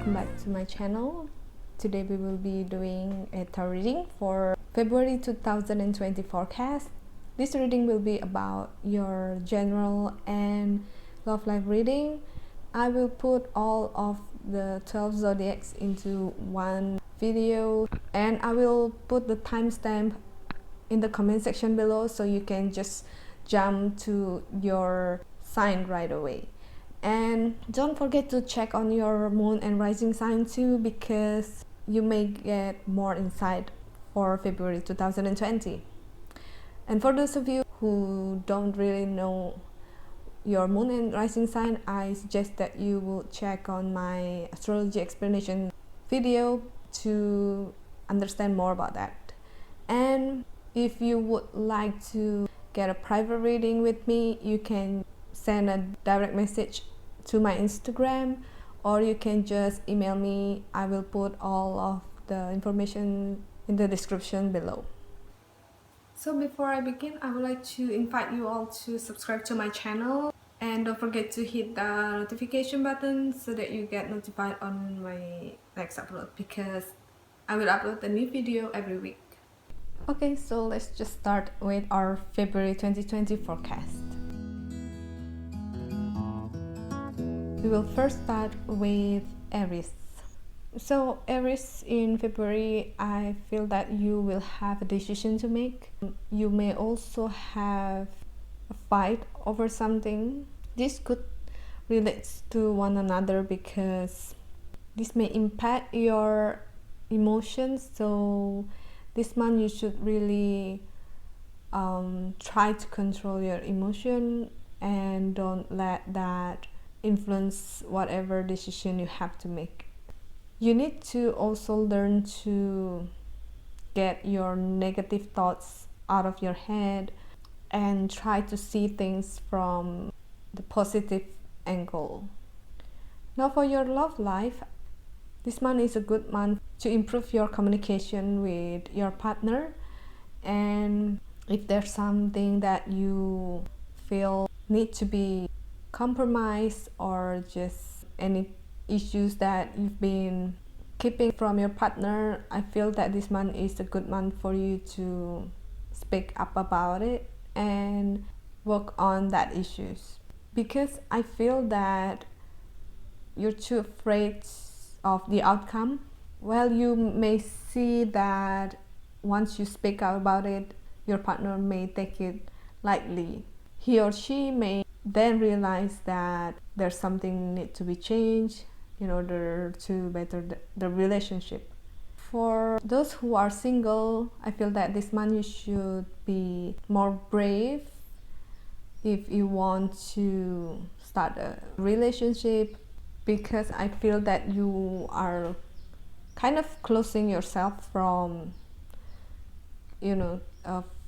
welcome back to my channel. Today we will be doing a tarot reading for February 2020 forecast. This reading will be about your general and love life reading. I will put all of the 12 zodiacs into one video, and I will put the timestamp in the comment section below so you can just jump to your sign right away. And don't forget to check on your moon and rising sign too, because you may get more insight for February 2020. And for those of you who don't really know your moon and rising sign, I suggest that you will check on my astrology explanation video to understand more about that. And if you would like to get a private reading with me, you can send a direct message to my Instagram, or you can just email me. I will put all of the information in the description below. So before I begin, I would like to invite you all to subscribe to my channel, and don't forget to hit the notification button so that you get notified on my next upload, because I will upload a new video every week. Okay, so let's just start with our February 2020 forecast. We will first start with Aries. So Aries, in February, I feel that you will have a decision to make. You may also have a fight over something. This could relate to one another because this may impact your emotions. So this month you should really try to control your emotion and don't let that influence whatever decision you have to make. You need to also learn to get your negative thoughts out of your head and try to see things from the positive angle. Now for your love life, this month is a good month to improve your communication with your partner, and if there's something that you feel need to be compromise, or just any issues that you've been keeping from your partner, I feel that this month is a good month for you to speak up about it and work on that issues, because I feel that you're too afraid of the outcome. Well, you may see that once you speak out about it, your partner may take it lightly. He or she may then realize that there's something need to be changed in order to better the relationship. For those who are single, I feel that this month you should be more brave if you want to start a relationship, because I feel that you are kind of closing yourself from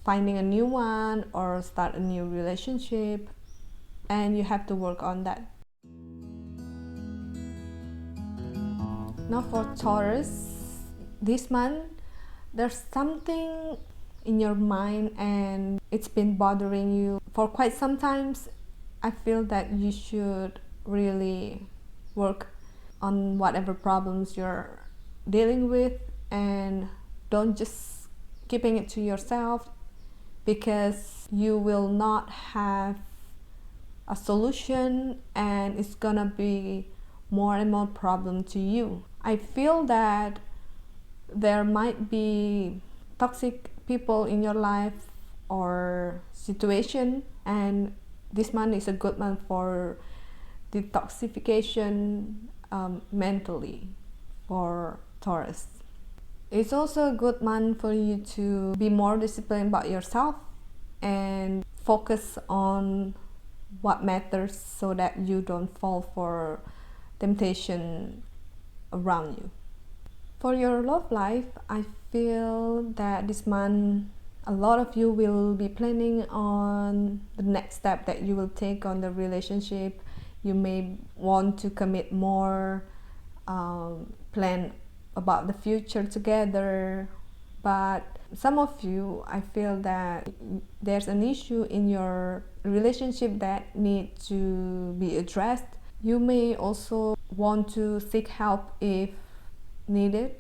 finding a new one or start a new relationship, and you have to work on that. Now for Taurus, this month there's something in your mind and it's been bothering you for quite some time. I feel that you should really work on whatever problems you're dealing with, and don't just keeping it to yourself, because you will not have a solution and it's gonna be more and more problem to you. I feel that there might be toxic people in your life or situation, and this month is a good month for detoxification mentally for Taurus. It's also a good month for you to be more disciplined about yourself and focus on what matters so that you don't fall for temptation around you. For your love life, I feel that this month a lot of you will be planning on the next step that you will take on the relationship. You may want to commit more, plan about the future together, but some of you, I feel that there's an issue in your relationship that needs to be addressed. You may also want to seek help if needed.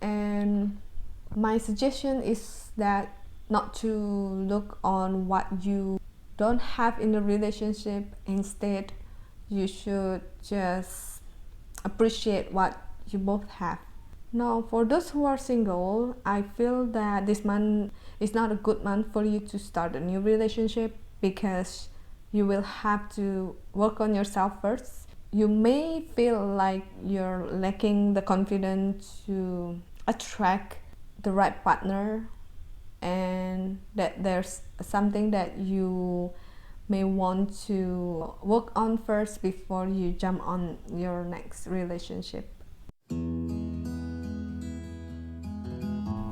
And my suggestion is that not to look on what you don't have in the relationship. Instead, you should just appreciate what you both have. Now, for those who are single, I feel that this month is not a good month for you to start a new relationship, because you will have to work on yourself first. You may feel like you're lacking the confidence to attract the right partner, and that there's something that you may want to work on first before you jump on your next relationship.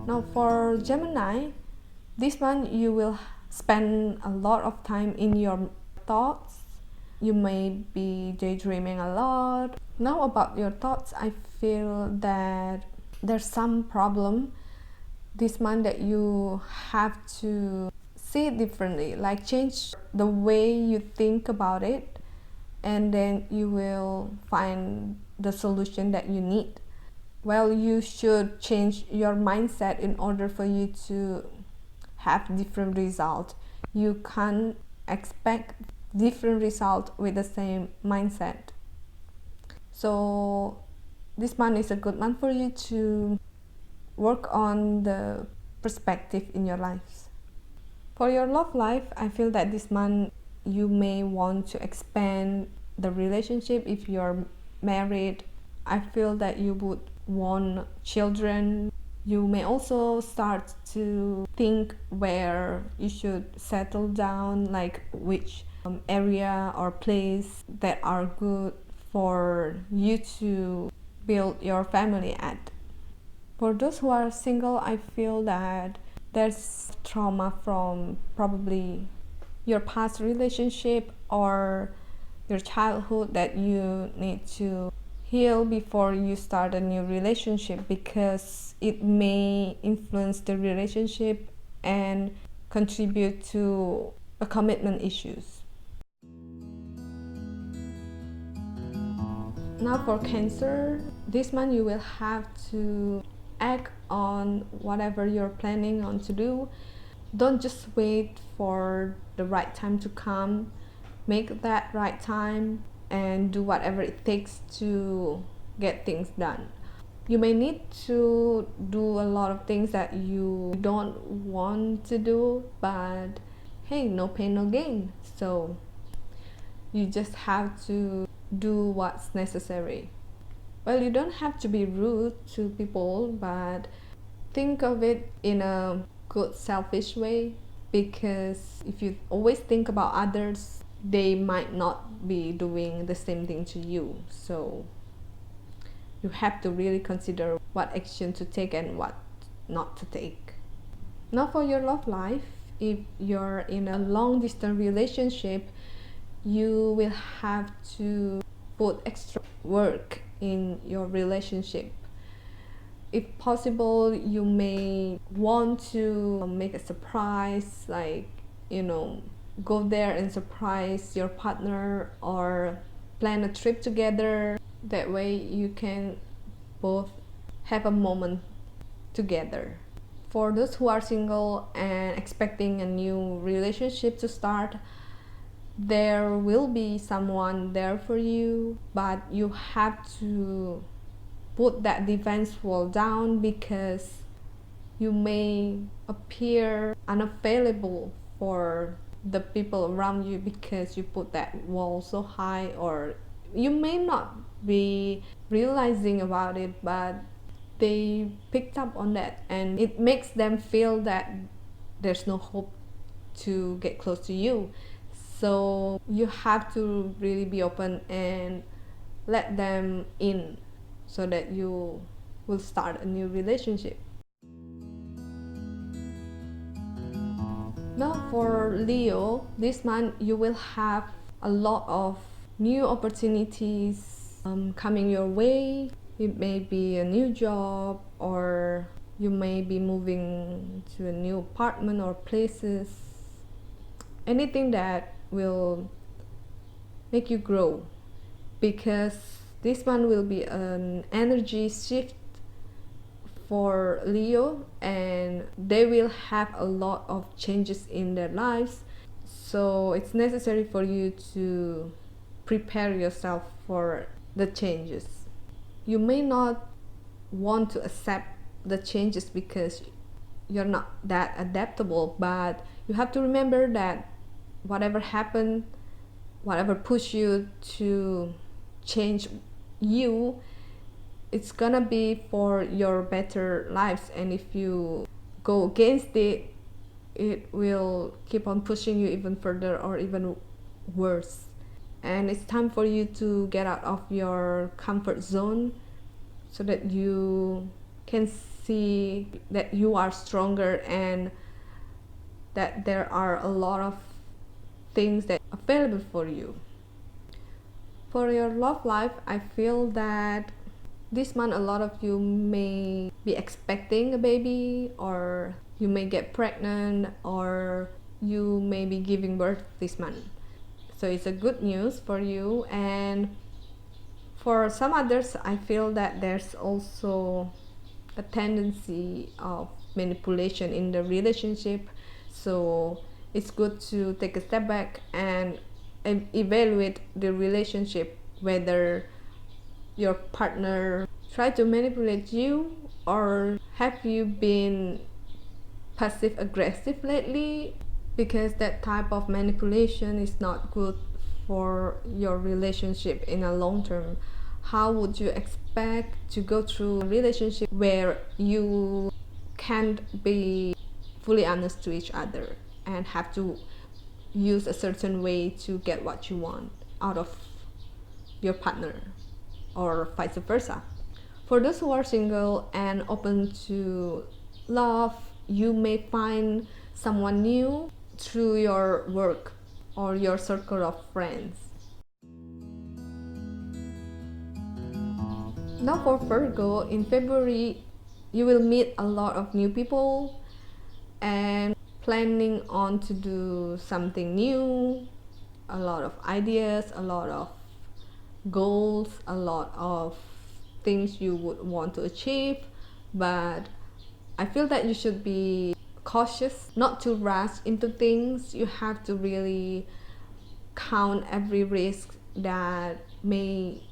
Now, for Gemini, this month you will spend a lot of time in your thoughts. You may be daydreaming a lot. Now, about your thoughts, I feel that there's some problem this month that you have to see it differently, like change the way you think about it, and then you will find the solution that you need. Well, you should change your mindset in order for you to have different result. You can't expect different result with the same mindset. So this month is a good month for you to work on the perspective in your life. For your love life, I feel that this month you may want to expand the relationship. If you're married, I feel that you would want children. You may also start to think where you should settle down, like which area or place that are good for you to build your family at. For those who are single, I feel that there's trauma from probably your past relationship or your childhood that you need to heal before you start a new relationship, because it may influence the relationship and contribute to a commitment issues. Now, for Cancer, this month you will have to act on whatever you're planning on to do. Don't just wait for the right time to come. Make that right time and do whatever it takes to get things done. You may need to do a lot of things that you don't want to do, but hey, no pain, no gain. So you just have to do what's necessary. Well, you don't have to be rude to people, but think of it in a good, selfish way, because if you always think about others, they might not be doing the same thing to you. So you have to really consider what action to take and what not to take. Now, for your love life, if you're in a long distance relationship, you will have to put extra work in your relationship. If possible, you may want to make a surprise, like, go there and surprise your partner, or plan a trip together. That way you can both have a moment together. For those who are single and expecting a new relationship to start, there will be someone there for you, but you have to put that defense wall down, because you may appear unavailable for the people around you because you put that wall so high, or you may not be realizing about it, but they picked up on that, and it makes them feel that there's no hope to get close to you. So you have to really be open and let them in, so that you will start a new relationship. Now, for Leo, this month you will have a lot of new opportunities coming your way. It may be a new job, or you may be moving to a new apartment or places. Anything that will make you grow, because This one will be an energy shift for Leo, and they will have a lot of changes in their lives. So it's necessary for you to prepare yourself for the changes. You may not want to accept the changes because you're not that adaptable, but you have to remember that whatever happened, whatever pushed you to change you, it's gonna be for your better lives. And if you go against it, it will keep on pushing you even further or even worse. And it's time for you to get out of your comfort zone so that you can see that you are stronger and that there are a lot of things that are available for you. For your love life, I feel that this month a lot of you may be expecting a baby, or you may get pregnant, or you may be giving birth this month. So it's a good news for you. And for some others, I feel that there's also a tendency of manipulation in the relationship. So it's good to take a step back and evaluate the relationship, whether your partner try to manipulate you, or have you been passive aggressive lately, because that type of manipulation is not good for your relationship in a long term. How would you expect to go through a relationship where you can't be fully honest to each other and have to use a certain way to get what you want out of your partner, or vice versa? For those who are single and open to love, you may find someone new through your work or your circle of friends. Now for Virgo, in February, you will meet a lot of new people and planning on to do something new, a lot of ideas, a lot of goals, a lot of things you would want to achieve. But I feel that you should be cautious, not to rush into things. You have to really count every risk that may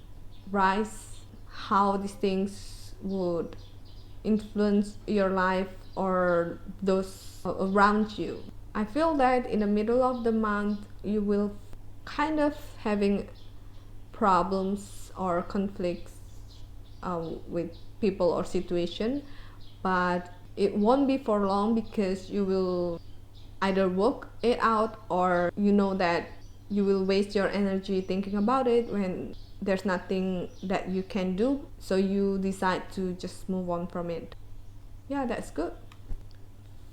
rise, how these things would influence your life or those around you. I feel that in the middle of the month you will kind of having problems or conflicts with people or situation, but it won't be for long, because you will either work it out, or you know that you will waste your energy thinking about it when there's nothing that you can do, so you decide to just move on from it. Yeah, that's good.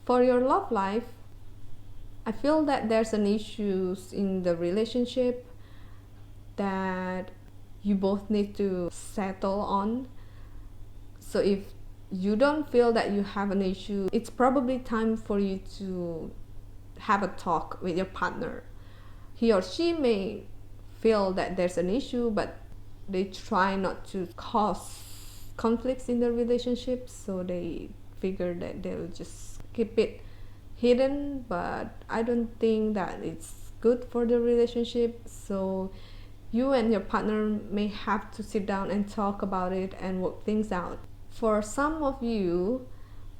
For your love life, I feel that there's an issues in the relationship that you both need to settle on. So if you don't feel that you have an issue, it's probably time for you to have a talk with your partner. He or she may feel that there's an issue, but they try not to cause conflicts in the relationship, so they figure that they'll just keep it hidden. But I don't think that it's good for the relationship, so you and your partner may have to sit down and talk about it and work things out. For some of you,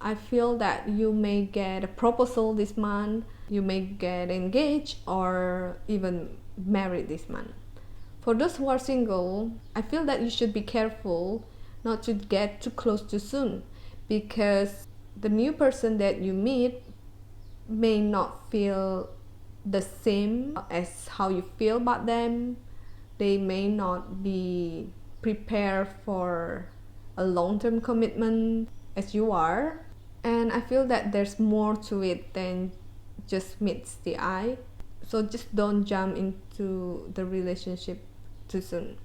I feel that you may get a proposal this month, you may get engaged or even married this month. For those who are single, I feel that you should be careful not to get too close too soon, because the new person that you meet may not feel the same as how you feel about them. They may not be prepared for a long-term commitment as you are. And I feel that there's more to it than just meets the eye. So just don't jump into the relationship too soon.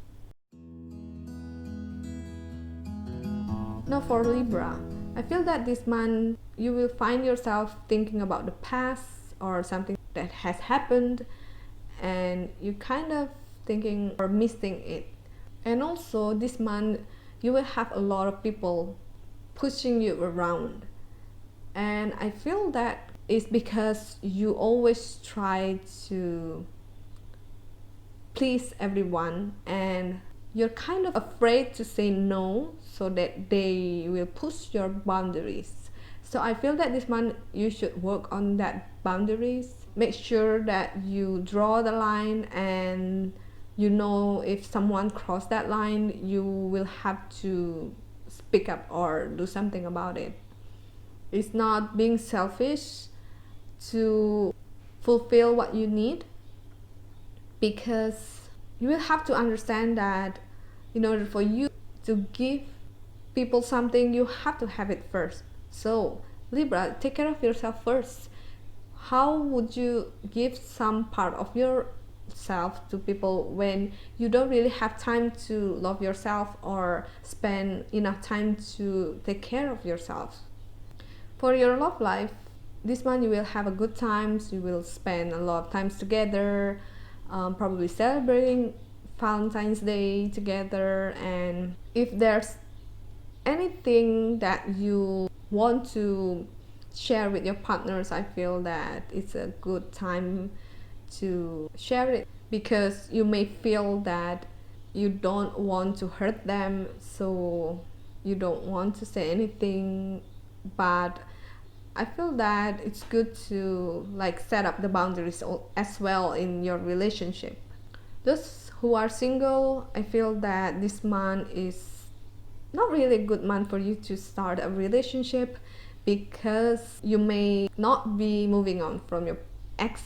Now for Libra, I feel that this month you will find yourself thinking about the past or something that has happened, and you kind of thinking or missing it. And also this month you will have a lot of people pushing you around, and I feel that it's because you always try to please everyone, and you're kind of afraid to say no so that they will push your boundaries. So I feel that this month you should work on that boundaries. Make sure that you draw the line, and you know if someone crossed that line, you will have to speak up or do something about it. It's not being selfish to fulfill what you need, because you will have to understand that in order for you to give people something, you have to have it first. So Libra, take care of yourself first. How would you give some part of yourself to people when you don't really have time to love yourself or spend enough time to take care of yourself? For your love life, this month you will have a good times. You will spend a lot of times together, probably celebrating Valentine's Day together. And if there's anything that you want to share with your partners, I feel that it's a good time to share it, because you may feel that you don't want to hurt them, so you don't want to say anything. But I feel that it's good to like set up the boundaries as well in your relationship. Those who are single, I feel that this month is not really a good month for you to start a relationship, because you may not be moving on from your ex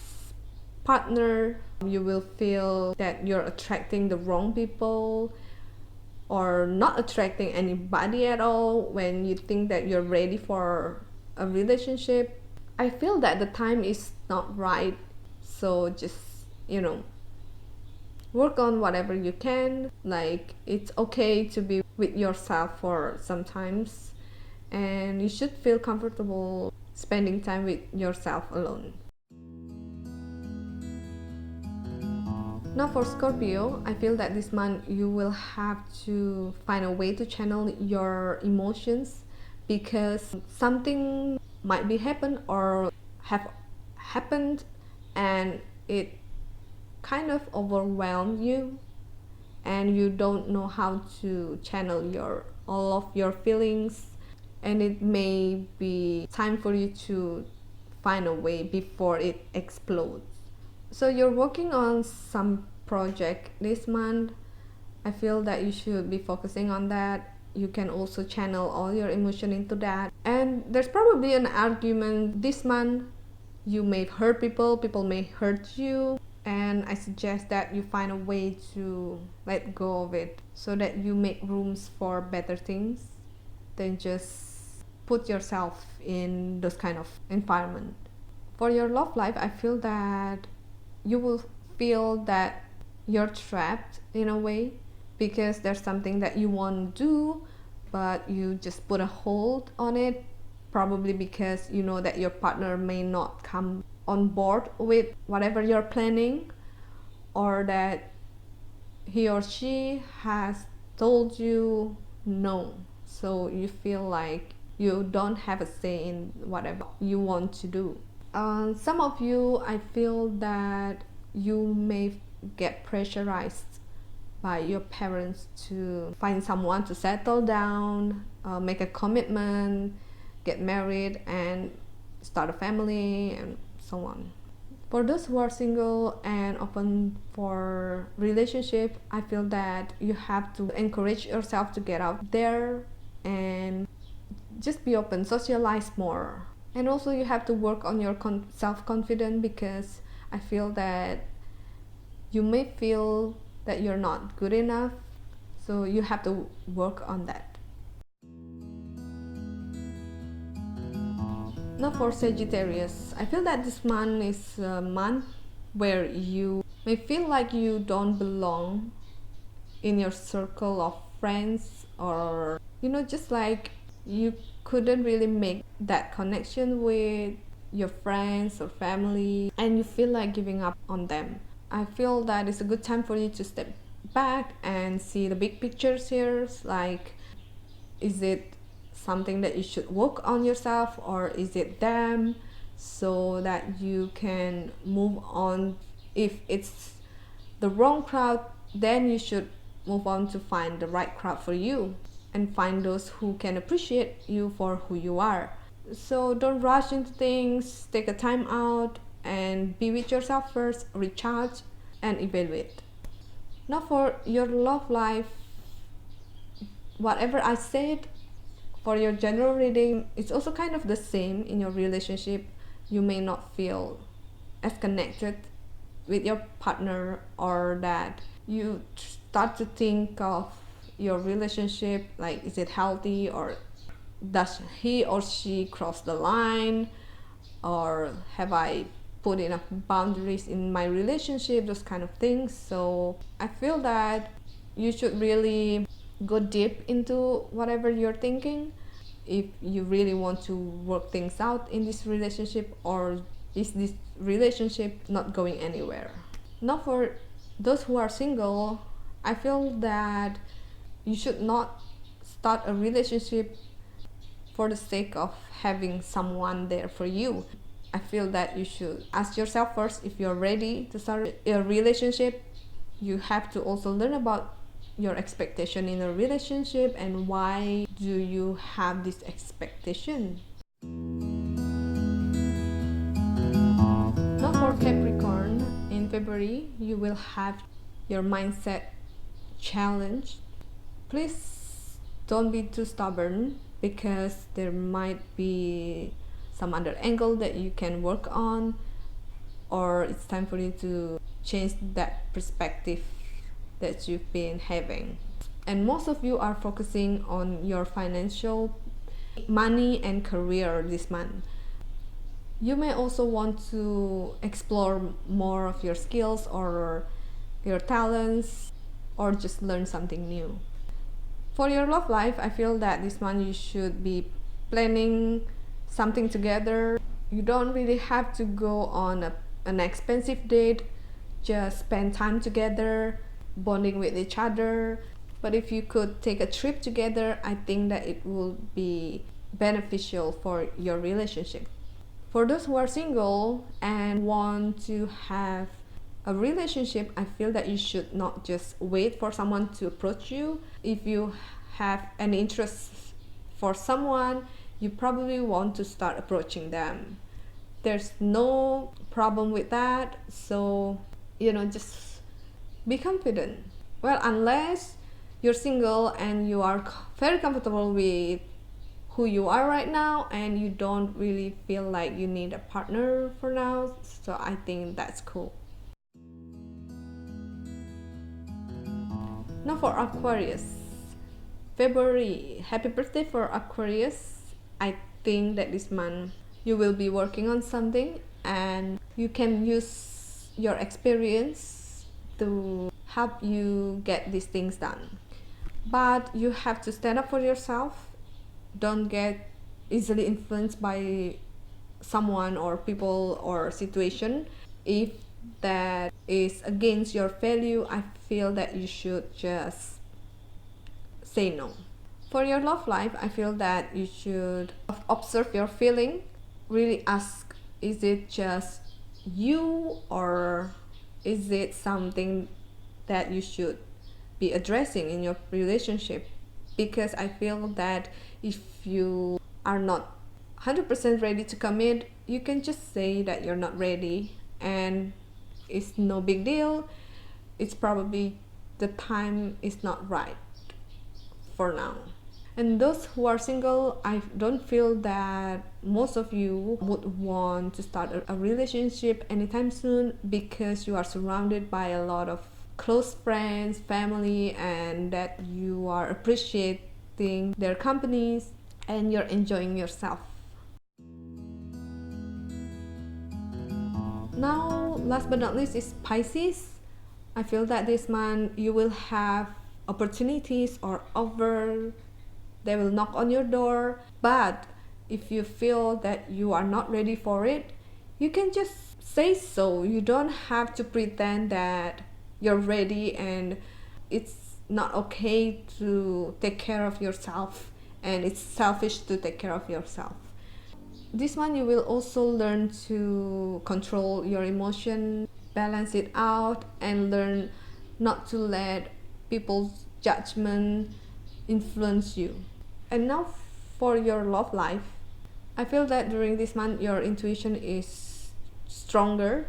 partner. You will feel that you're attracting the wrong people or not attracting anybody at all when you think that you're ready for a relationship. I feel that the time is not right, so just, work on whatever you can. Like, it's okay to be with yourself for sometimes, and you should feel comfortable spending time with yourself alone. Now for Scorpio, I feel that this month you will have to find a way to channel your emotions, because something might be happen or have happened, and it kind of overwhelmed you, and you don't know how to channel all of your feelings, and it may be time for you to find a way before it explodes. So you're working on some project this month. I feel that you should be focusing on that. You can also channel all your emotion into that. And there's probably an argument this month. You may hurt people, people may hurt you, and I suggest that you find a way to let go of it, so that you make rooms for better things than just put yourself in those kind of environment. For your love life, I feel that you will feel that you're trapped in a way, because there's something that you want to do, but you just put a hold on it, probably because you know that your partner may not come on board with whatever you're planning, or that he or she has told you no, so you feel like you don't have a say in whatever you want to do. Some of you, I feel that you may get pressurized by your parents to find someone to settle down, make a commitment, get married and start a family, and so on. For those who are single and open for relationship, I feel that you have to encourage yourself to get out there and just be open, socialize more. And also you have to work on your self-confidence, because I feel that you may feel that you're not good enough, so you have to work on that. Now for Sagittarius, I feel that this month is a month where you may feel like you don't belong in your circle of friends, or just like you couldn't really make that connection with your friends or family, and you feel like giving up on them. I feel that it's a good time for you to step back and see the big pictures here, like, is it something that you should work on yourself, or is it them, so that you can move on. If it's the wrong crowd, then you should move on to find the right crowd for you and find those who can appreciate you for who you are. So don't rush into things, take a time out and be with yourself first, recharge and evaluate. Now for your love life, whatever I said for your general reading, it's also kind of the same in your relationship. You may not feel as connected with your partner, or that you start to think of your relationship like, is it healthy, or does he or she cross the line, or have I put enough boundaries in my relationship, those kind of things. So I feel that you should really go deep into whatever you're thinking, if you really want to work things out in this relationship, or is this relationship not going anywhere. Now for those who are single, I feel that you should not start a relationship for the sake of having someone there for you. I feel that you should ask yourself first if you're ready to start a relationship. You have to also learn about your expectation in a relationship, and why do you have this expectation. Now for Capricorn, in February you will have your mindset challenged. Please don't be too stubborn, because there might be some other angle that you can work on, or it's time for you to change that perspective that you've been having. And most of you are focusing on your financial, money and career this month. You may also want to explore more of your skills or your talents, or just learn something new. For your love life, I feel that this month you should be planning something together. You don't really have to go on an expensive date, just spend time together, bonding with each other. But if you could take a trip together, I think that it will be beneficial for your relationship. For those who are single and want to have a relationship, I feel that you should not just wait for someone to approach you. If you have an interest for someone, you probably want to start approaching them. There's no problem with that. So, just be confident. Well, unless you're single and you are very comfortable with who you are right now, and you don't really feel like you need a partner for now, so I think that's cool. Now for Aquarius, February. Happy birthday for Aquarius. I think that this month you will be working on something, and you can use your experience to help you get these things done. But you have to stand up for yourself. Don't get easily influenced by someone or people or situation. If that is against your value, I feel that you should just say no. For your love life, I feel that you should observe your feeling. Really ask, is it just you, or is it something that you should be addressing in your relationship? Because I feel that if you are not 100% ready to commit, you can just say that you're not ready, and it's no big deal. It's probably the time is not right for now. And those who are single, I don't feel that most of you would want to start a relationship anytime soon, because you are surrounded by a lot of close friends, family, and that you are appreciating their companies and you're enjoying yourself. Now, last but not least is Pisces. I feel that this month you will have opportunities or offer. They will knock on your door. But if you feel that you are not ready for it, you can just say so. You don't have to pretend that you're ready and it's not okay to take care of yourself, and it's selfish to take care of yourself. This one you will also learn to control your emotion, balance it out, and learn not to let people's judgment influence you. And now for your love life, I feel that during this month your intuition is stronger.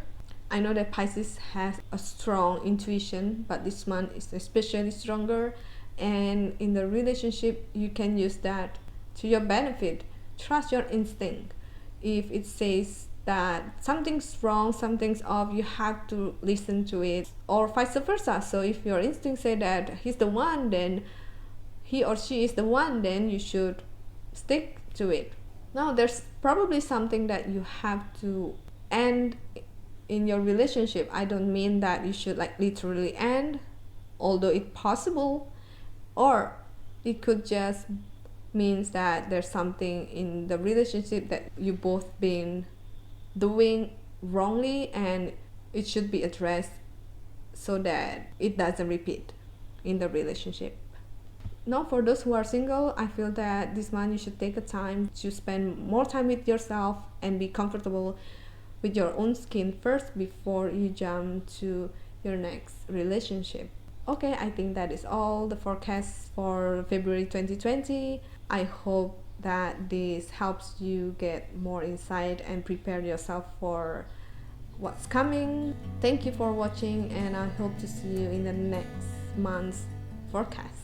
I know that Pisces has a strong intuition, but this month is especially stronger. And in the relationship, you can use that to your benefit. Trust your instinct. If it says that something's wrong, something's off, you have to listen to it, or vice versa. So if your instinct say that he's the one, then he or she is the one, then you should stick to it. Now there's probably something that you have to end in your relationship. I don't mean that you should like literally end, although it's possible, or it could just means that there's something in the relationship that you both been doing wrongly, and it should be addressed so that it doesn't repeat in the relationship. Now for those who are single, I feel that this month you should take a time to spend more time with yourself and be comfortable with your own skin first before you jump to your next relationship. Okay, I think that is all the forecast for February 2020. I hope that this helps you get more insight and prepare yourself for what's coming. Thank you for watching, and I hope to see you in the next month's forecast.